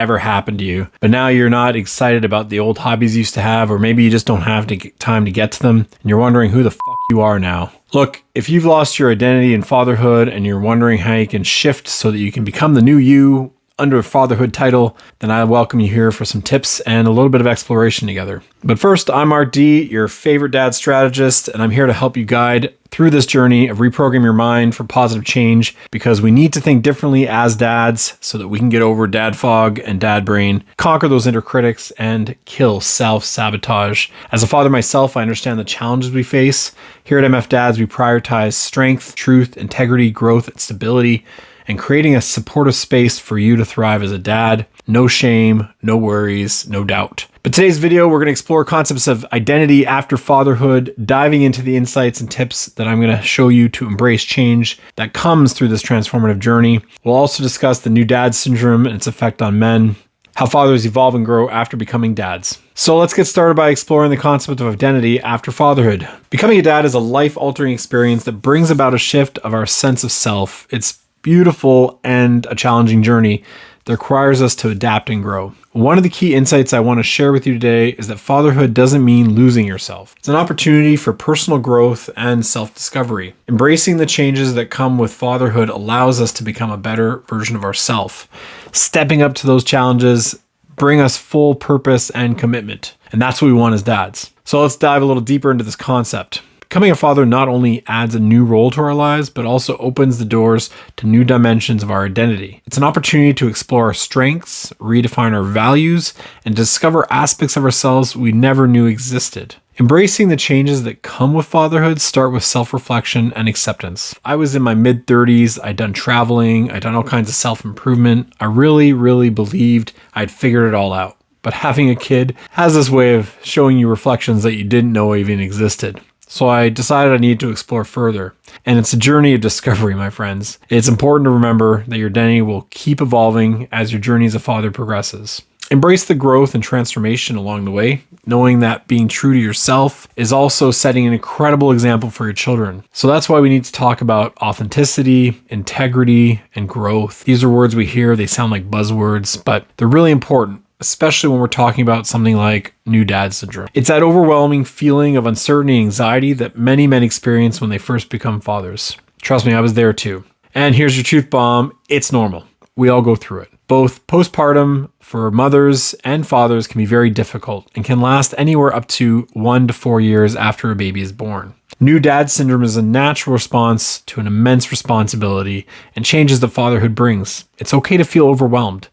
ever happened to you, but now you're not excited about the old hobbies you used to have, or maybe you just don't have time to get to them, and you're wondering who the fuck you are now. Look, if you've lost your identity in fatherhood and you're wondering how you can shift so that you can become the new you under a fatherhood title, then I welcome you here for some tips and a little bit of exploration together. But first, I'm Mark D, your favorite dad strategist, and I'm here to help you guide through this journey of reprogramming your mind for positive change, because we need to think differently as dads so that we can get over dad fog and dad brain, conquer those inner critics, and kill self-sabotage. As a father myself, I understand the challenges we face. Here at MF.Dads, we prioritize strength, truth, integrity, growth, and stability, and creating a supportive space for you to thrive as a dad. No shame, no worries, no doubt. But today's video, we're going to explore concepts of identity after fatherhood, diving into the insights and tips that I'm going to show you to embrace change that comes through this transformative journey. We'll also discuss the new dad syndrome and its effect on men, how fathers evolve and grow after becoming dads. So let's get started by exploring the concept of identity after fatherhood. Becoming a dad is a life-altering experience that brings about a shift of our sense of self. It's beautiful and a challenging journey that requires us to adapt and grow. One of the key insights I want to share with you today is that fatherhood doesn't mean losing yourself. It's an opportunity for personal growth and self-discovery. Embracing the changes that come with fatherhood allows us to become a better version of ourselves. Stepping up to those challenges bring us full purpose and commitment. And that's what we want as dads. So let's dive a little deeper into this concept. Becoming a father not only adds a new role to our lives, but also opens the doors to new dimensions of our identity. It's an opportunity to explore our strengths, redefine our values, and discover aspects of ourselves we never knew existed. Embracing the changes that come with fatherhood start with self-reflection and acceptance. I was in my mid-30s, I'd done traveling, I'd done all kinds of self-improvement. I really believed I'd figured it all out. But having a kid has this way of showing you reflections that you didn't know even existed. So I decided I needed to explore further. And it's a journey of discovery, my friends. It's important to remember that your identity will keep evolving as your journey as a father progresses. Embrace the growth and transformation along the way, knowing that being true to yourself is also setting an incredible example for your children. So that's why we need to talk about authenticity, integrity, and growth. These are words we hear, they sound like buzzwords, but they're really important, especially when we're talking about something like new dad syndrome. It's that overwhelming feeling of uncertainty and anxiety that many men experience when they first become fathers. Trust me, I was there too. And here's your truth bomb. It's normal. We all go through it. Both postpartum for mothers and fathers can be very difficult and can last anywhere up to 1 to 4 years after a baby is born. New dad syndrome is a natural response to an immense responsibility and changes that fatherhood brings. It's okay to feel overwhelmed.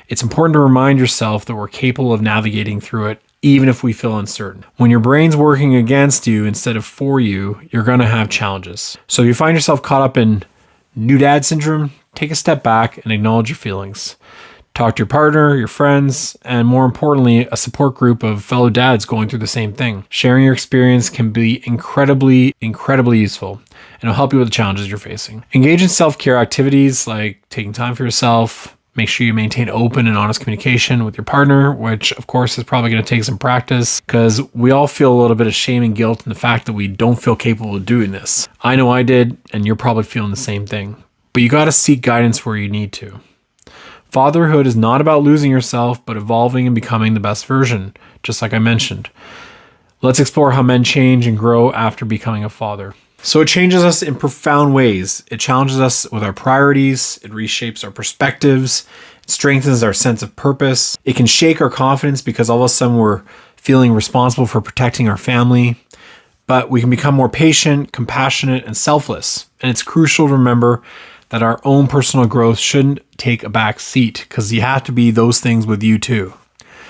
It's important to remind yourself that we're capable of navigating through it, even if we feel uncertain. When your brain's working against you instead of for you, you're going to have challenges. So if you find yourself caught up in new dad syndrome, take a step back and acknowledge your feelings. Talk to your partner, your friends, and more importantly, a support group of fellow dads going through the same thing. Sharing your experience can be incredibly useful, and it'll help you with the challenges you're facing. Engage in self-care activities like taking time for yourself. Make sure you maintain open and honest communication with your partner, which of course is probably going to take some practice because we all feel a little bit of shame and guilt in the fact that we don't feel capable of doing this. I know I did, and you're probably feeling the same thing. But you got to seek guidance where you need to. Fatherhood is not about losing yourself, but evolving and becoming the best version, just like I mentioned. Let's explore how men change and grow after becoming a father. So it changes us in profound ways. It challenges us with our priorities. It reshapes our perspectives. It strengthens our sense of purpose. It can shake our confidence because all of a sudden we're feeling responsible for protecting our family. But we can become more patient, compassionate, and selfless. And it's crucial to remember that our own personal growth shouldn't take a back seat because you have to be those things with you too.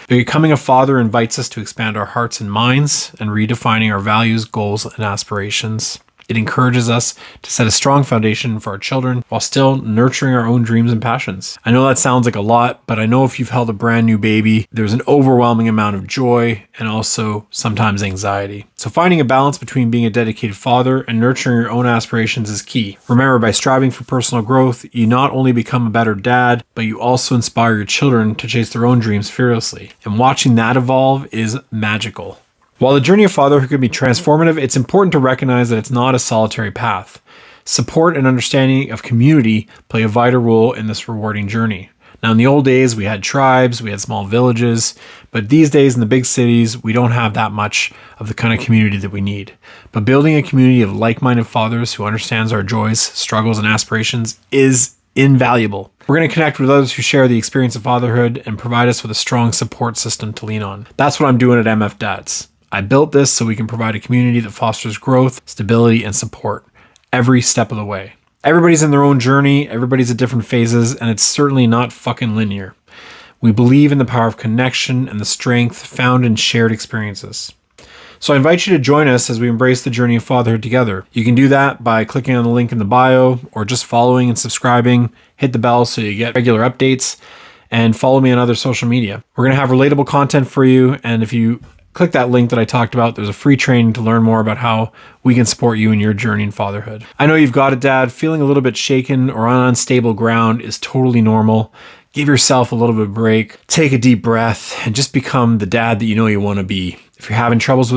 Becoming a father invites us to expand our hearts and minds and redefining our values, goals, and aspirations. It encourages us to set a strong foundation for our children while still nurturing our own dreams and passions. I know that sounds like a lot, but I know if you've held a brand new baby, there's an overwhelming amount of joy and also sometimes anxiety. So finding a balance between being a dedicated father and nurturing your own aspirations is key. Remember, by striving for personal growth, you not only become a better dad, but you also inspire your children to chase their own dreams fearlessly. And watching that evolve is magical. While the journey of fatherhood can be transformative, it's important to recognize that it's not a solitary path. Support and understanding of community play a vital role in this rewarding journey. Now, in the old days, we had tribes, we had small villages, but these days in the big cities, we don't have that much of the kind of community that we need. But building a community of like-minded fathers who understands our joys, struggles, and aspirations is invaluable. We're going to connect with others who share the experience of fatherhood and provide us with a strong support system to lean on. That's what I'm doing at MF.Dads. I built this so we can provide a community that fosters growth, stability, and support every step of the way. Everybody's in their own journey, everybody's at different phases, and it's certainly not fucking linear. We believe in the power of connection and the strength found in shared experiences. So I invite you to join us as we embrace the journey of fatherhood together. You can do that by clicking on the link in the bio or just following and subscribing. Hit the bell so you get regular updates, and follow me on other social media. We're going to have relatable content for you, and if you click that link that I talked about, there's a free training to learn more about how we can support you in your journey in fatherhood. I know you've got it, Dad. Feeling a little bit shaken or on unstable ground is totally normal. Give yourself a little bit of a break, take a deep breath, and just become the dad that you know you want to be. If you're having troubles with